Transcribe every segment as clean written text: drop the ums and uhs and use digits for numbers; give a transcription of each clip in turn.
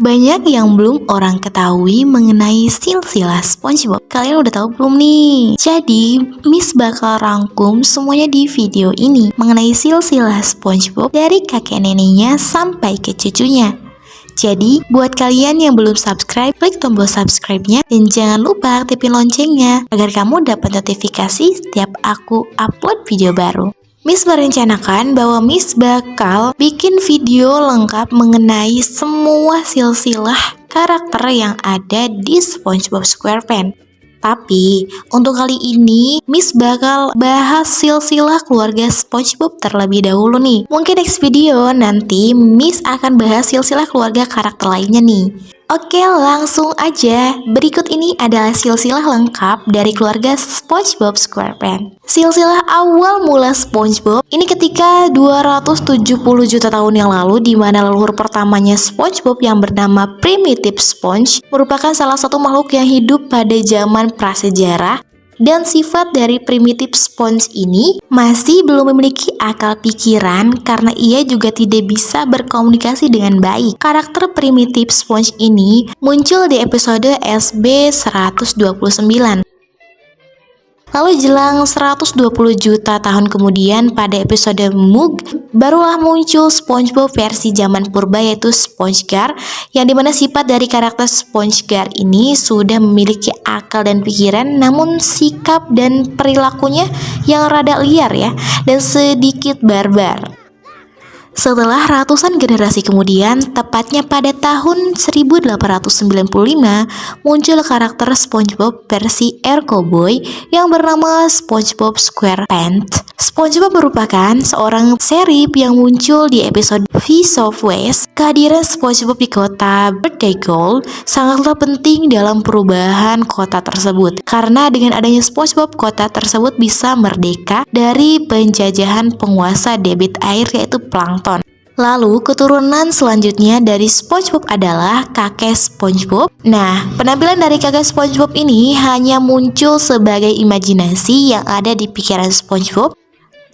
Banyak yang belum orang ketahui mengenai silsilah SpongeBob. Kalian udah tahu belum nih? Jadi, Miss bakal rangkum semuanya di video ini mengenai silsilah SpongeBob dari kakek neneknya sampai ke cucunya. Jadi, buat kalian yang belum subscribe, klik tombol subscribe-nya dan jangan lupa aktifin loncengnya agar kamu dapat notifikasi setiap aku upload video baru. Miss merencanakan bahwa Miss bakal bikin video lengkap mengenai semua silsilah karakter yang ada di SpongeBob SquarePants. Tapi, untuk kali ini, Miss bakal bahas silsilah keluarga SpongeBob terlebih dahulu nih. Mungkin next video nanti Miss akan bahas silsilah keluarga karakter lainnya nih. Oke, langsung aja. Berikut ini adalah silsilah lengkap dari keluarga SpongeBob SquarePants. Silsilah awal mula SpongeBob ini ketika 270 juta tahun yang lalu, di mana leluhur pertamanya SpongeBob yang bernama Primitive Sponge merupakan salah satu makhluk yang hidup pada zaman prasejarah. Dan sifat dari Primitive Sponge ini masih belum memiliki akal pikiran karena ia juga tidak bisa berkomunikasi dengan baik. Karakter Primitive Sponge ini muncul di episode SB129. Lalu jelang 120 juta tahun kemudian pada episode Mug, barulah muncul SpongeBob versi zaman purba yaitu SpongeGar, yang dimana sifat dari karakter SpongeGar ini sudah memiliki akal dan pikiran, namun sikap dan perilakunya yang rada liar ya, dan sedikit barbar. Setelah ratusan generasi kemudian, tepatnya pada tahun 1895, muncul karakter SpongeBob versi Air Cowboy yang bernama SpongeBob SquarePants. SpongeBob merupakan seorang serif yang muncul di episode Fish of West. Kehadiran SpongeBob di kota Birthday Gold sangatlah penting dalam perubahan kota tersebut, karena dengan adanya SpongeBob, kota tersebut bisa merdeka dari penjajahan penguasa debit air yaitu plankton. Lalu keturunan selanjutnya dari SpongeBob adalah kakek SpongeBob. Nah, penampilan dari kakek SpongeBob ini hanya muncul sebagai imajinasi yang ada di pikiran SpongeBob.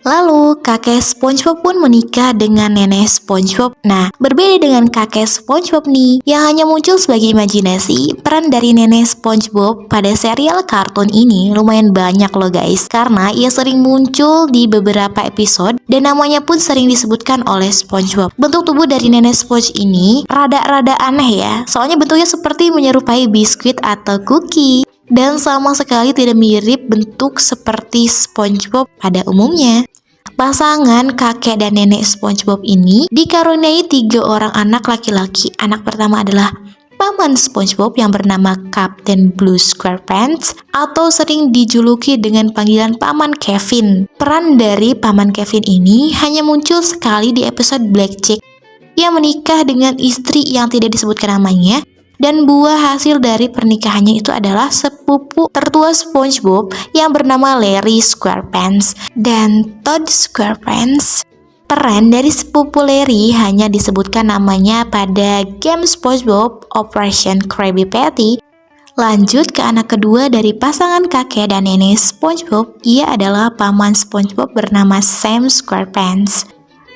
Lalu kakek SpongeBob pun menikah dengan nenek SpongeBob. Nah, berbeda dengan kakek SpongeBob nih yang hanya muncul sebagai imajinasi, peran dari nenek SpongeBob pada serial kartun ini lumayan banyak loh guys, karena ia sering muncul di beberapa episode dan namanya pun sering disebutkan oleh SpongeBob. Bentuk tubuh dari nenek Sponge ini rada-rada aneh ya, soalnya bentuknya seperti menyerupai biskuit atau cookie dan sama sekali tidak mirip bentuk seperti SpongeBob pada umumnya. Pasangan kakek dan nenek SpongeBob ini dikaruniai 3 orang anak laki-laki. Anak pertama adalah paman SpongeBob yang bernama Captain Blue SquarePants atau sering dijuluki dengan panggilan Paman Kevin. Peran dari Paman Kevin ini hanya muncul sekali di episode Blackjack. Ia menikah dengan istri yang tidak disebutkan namanya, dan buah hasil dari pernikahannya itu adalah sepupu tertua SpongeBob yang bernama Larry SquarePants dan Todd SquarePants. Peran dari sepupu Larry hanya disebutkan namanya pada game SpongeBob Operation Krabby Patty. Lanjut ke anak kedua dari pasangan kakek dan nenek SpongeBob, ia adalah paman SpongeBob bernama Sam SquarePants.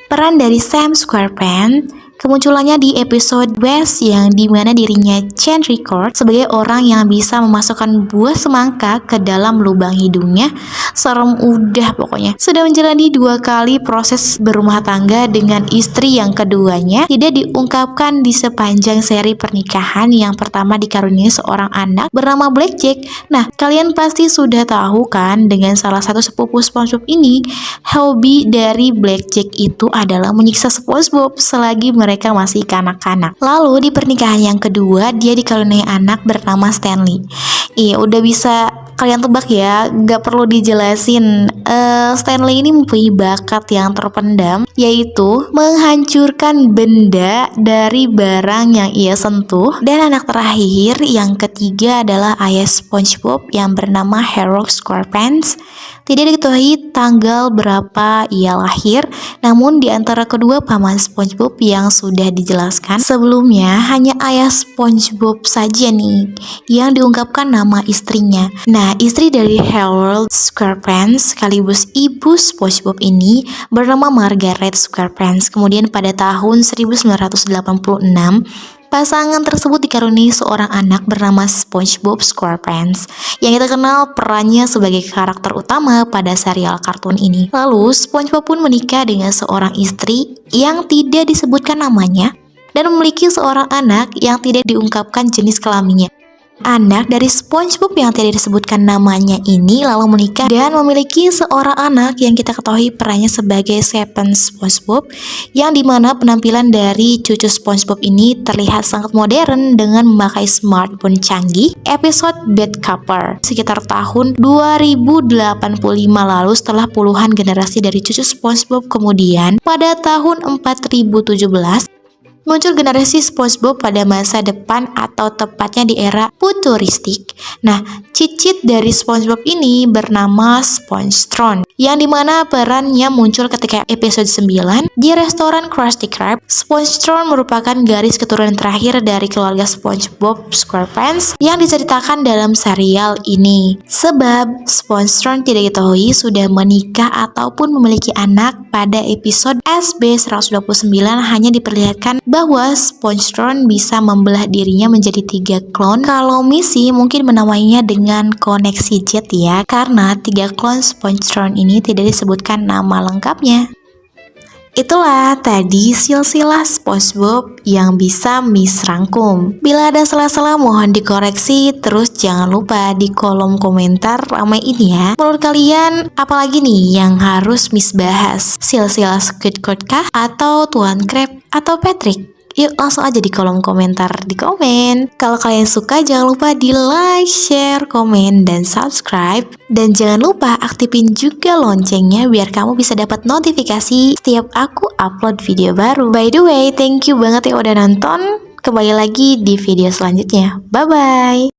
Peran dari Sam SquarePants kemunculannya di episode West yang dimana dirinya Chain Record sebagai orang yang bisa memasukkan buah semangka ke dalam lubang hidungnya. Serem udah pokoknya. Sudah menjalani 2 kali proses berumah tangga dengan istri yang keduanya. Tidak diungkapkan di sepanjang seri pernikahan. Yang pertama dikaruniai seorang anak bernama Blackjack. Nah, kalian pasti sudah tahu kan dengan salah satu sepupu SpongeBob ini, hobi dari Blackjack itu adalah menyiksa SpongeBob selagi mereka masih kanak-kanak. Lalu di pernikahan yang kedua dia dikaruniai anak bernama Stanley. Iya, udah bisa kalian tebak ya, gak perlu dijelasin. Stanley ini mempunyai bakat yang terpendam, yaitu menghancurkan benda dari barang yang ia sentuh. Dan anak terakhir yang ketiga adalah ayah SpongeBob yang bernama Harold SquarePants. Tidak diketahui tanggal berapa ia lahir, namun di antara kedua paman SpongeBob yang sudah dijelaskan sebelumnya, hanya ayah SpongeBob saja nih yang diungkapkan nama istrinya. Nah, istri dari Harold SquarePants sekaligus ibu SpongeBob ini bernama Margaret SquarePants. Kemudian pada tahun 1986 Pasangan tersebut dikaruniai seorang anak bernama SpongeBob SquarePants yang kita kenal perannya sebagai karakter utama pada serial kartun ini. Lalu SpongeBob pun menikah dengan seorang istri yang tidak disebutkan namanya dan memiliki seorang anak yang tidak diungkapkan jenis kelaminnya. Anak dari SpongeBob yang tidak disebutkan namanya ini lalu menikah dan memiliki seorang anak yang kita ketahui perannya sebagai Seven SpongeBob, yang dimana penampilan dari cucu SpongeBob ini terlihat sangat modern dengan memakai smartphone canggih. Episode Bad Couple sekitar tahun 2085 lalu, setelah puluhan generasi dari cucu SpongeBob, kemudian pada tahun 4017 muncul generasi SpongeBob pada masa depan atau tepatnya di era futuristik. Nah, cicit dari SpongeBob ini bernama Spongetron, yang dimana perannya muncul ketika episode 9 di restoran Krusty Krab. Spongetron merupakan garis keturunan terakhir dari keluarga SpongeBob SquarePants yang diceritakan dalam serial ini. Sebab Spongetron tidak diketahui sudah menikah ataupun memiliki anak. Pada episode SB129 hanya diperlihatkan bahwa Spongetron bisa membelah dirinya menjadi 3 klon. Kalau misi mungkin menamainya dengan koneksi jet ya, karena 3 klon Spongetron ini tidak disebutkan nama lengkapnya. Itulah tadi silsilah SpongeBob yang bisa Miss rangkum. Bila ada salah-salah mohon dikoreksi, terus jangan lupa di kolom komentar ramai ini ya. Menurut kalian apalagi nih yang harus Miss bahas? Silsilah Squidward kah? Atau Tuan Crab? Atau Patrick? Yuk langsung aja di kolom komentar di komen. Kalau kalian suka jangan lupa di like, share, komen, dan subscribe. Dan jangan lupa aktifin juga loncengnya biar kamu bisa dapat notifikasi setiap aku upload video baru. By the way, thank you banget ya udah nonton. Kembali lagi di video selanjutnya. Bye-bye.